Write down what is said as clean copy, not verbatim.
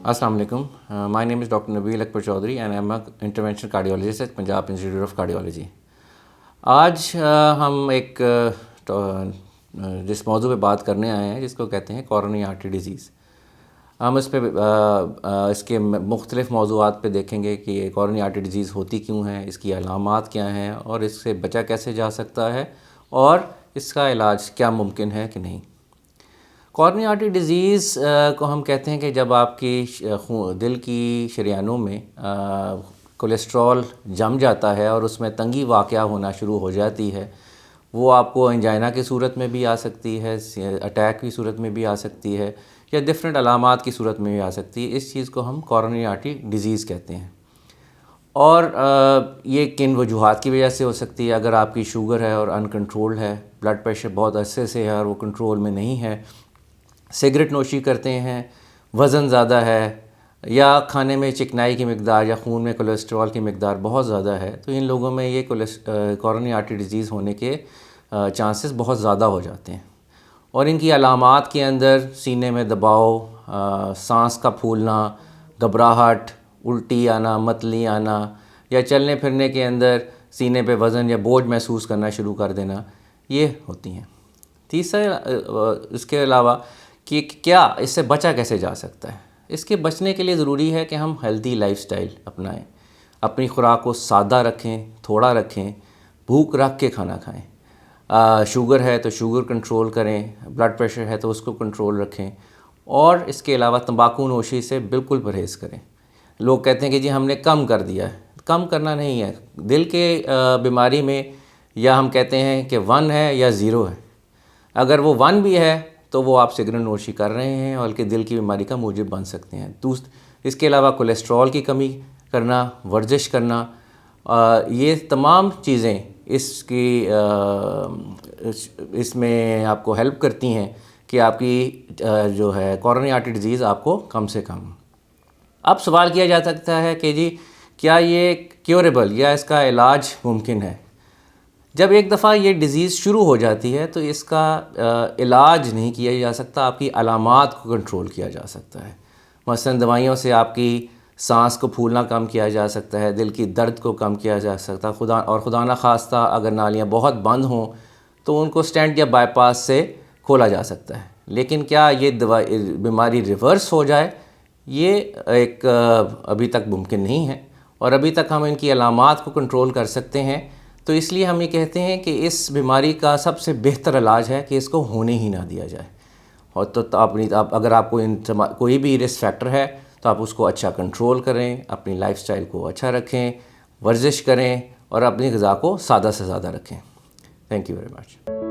السلام علیکم. My name is doctor Nabeel Akbar Chaudhry and I am a interventional cardiologist at Punjab Institute of Cardiology. آج ہم ایک جس موضوع پہ بات کرنے آئے ہیں جس کو کہتے ہیں کورونری آرٹری ڈیزیز. ہم اس پہ اس کے مختلف موضوعات پہ دیکھیں گے کہ یہ کورونری آرٹری ڈیزیز ہوتی کیوں ہے، اس کی علامات کیا ہیں اور اس سے بچا کیسے جا سکتا ہے اور اس کا علاج کیا ممکن ہے کہ نہیں. کورونری آرٹری ڈیزیز کو ہم کہتے ہیں کہ جب آپ کی دل کی شریانوں میں کولیسٹرول جم جاتا ہے اور اس میں تنگی واقع ہونا شروع ہو جاتی ہے. وہ آپ کو انجائنا کی صورت میں بھی آ سکتی ہے، اٹیک کی صورت میں بھی آ سکتی ہے، یا ڈفرینٹ علامات کی صورت میں بھی آ سکتی ہے. اس چیز کو ہم کورونری آرٹری ڈیزیز کہتے ہیں. اور یہ کن وجوہات کی وجہ سے ہو سکتی ہے؟ اگر آپ کی شوگر ہے اور ان کنٹرولڈ ہے، بلڈ پریشر بہت عرصے سے ہے اور وہ کنٹرول میں نہیں ہے، سگریٹ نوشی کرتے ہیں، وزن زیادہ ہے، یا کھانے میں چکنائی کی مقدار یا خون میں کولیسٹرول کی مقدار بہت زیادہ ہے، تو ان لوگوں میں یہ کورونری آرٹری ڈیزیز ہونے کے چانسز بہت زیادہ ہو جاتے ہیں. اور ان کی علامات کے اندر سینے میں دباؤ، سانس کا پھولنا، گھبراہٹ، الٹی آنا، متلی آنا، یا چلنے پھرنے کے اندر سینے پہ وزن یا بوجھ محسوس کرنا شروع کر دینا، یہ ہوتی ہیں. تیسرا اس کے علاوہ کہ کیا اس سے بچا کیسے جا سکتا ہے. اس کے بچنے کے لیے ضروری ہے کہ ہم ہیلدی لائف سٹائل اپنائیں، اپنی خوراک کو سادہ رکھیں، تھوڑا رکھیں، بھوک رکھ کے کھانا کھائیں. شوگر ہے تو شوگر کنٹرول کریں، بلڈ پریشر ہے تو اس کو کنٹرول رکھیں، اور اس کے علاوہ تمباکو نوشی سے بالکل پرہیز کریں. لوگ کہتے ہیں کہ جی ہم نے کم کر دیا ہے. کم کرنا نہیں ہے. دل کے بیماری میں یا ہم کہتے ہیں کہ 1 ہے یا 0 ہے. اگر وہ 1 بھی ہے تو وہ آپ سگریٹ نوشی کر رہے ہیں، بلکہ دل کی بیماری کا موجب بن سکتے ہیں. اس کے علاوہ کولیسٹرول کی کمی کرنا، ورزش کرنا، یہ تمام چیزیں اس میں آپ کو ہیلپ کرتی ہیں کہ آپ کی جو ہے کورونری آرٹری ڈیزیز آپ کو کم سے کم. اب سوال کیا جا سکتا ہے کہ جی کیا یہ کیوریبل یا اس کا علاج ممکن ہے؟ جب ایک دفعہ یہ ڈیزیز شروع ہو جاتی ہے تو اس کا علاج نہیں کیا جا سکتا، آپ کی علامات کو کنٹرول کیا جا سکتا ہے. مثلا دوائیوں سے آپ کی سانس کو پھولنا کم کیا جا سکتا ہے، دل کی درد کو کم کیا جا سکتا ہے، خدا نہ خواستہ اگر نالیاں بہت بند ہوں تو ان کو اسٹینٹ یا بائی پاس سے کھولا جا سکتا ہے. لیکن کیا یہ بیماری ریورس ہو جائے، یہ ایک ابھی تک ممکن نہیں ہے، اور ابھی تک ہم ان کی علامات کو کنٹرول کر سکتے ہیں. تو اس لیے ہم یہ کہتے ہیں کہ اس بیماری کا سب سے بہتر علاج ہے کہ اس کو ہونے ہی نہ دیا جائے. اور تو اگر آپ کو کوئی بھی رسک فیکٹر ہے تو آپ اس کو اچھا کنٹرول کریں، اپنی لائف سٹائل کو اچھا رکھیں، ورزش کریں، اور اپنی غذا کو سادہ سے زیادہ رکھیں. Thank you very much.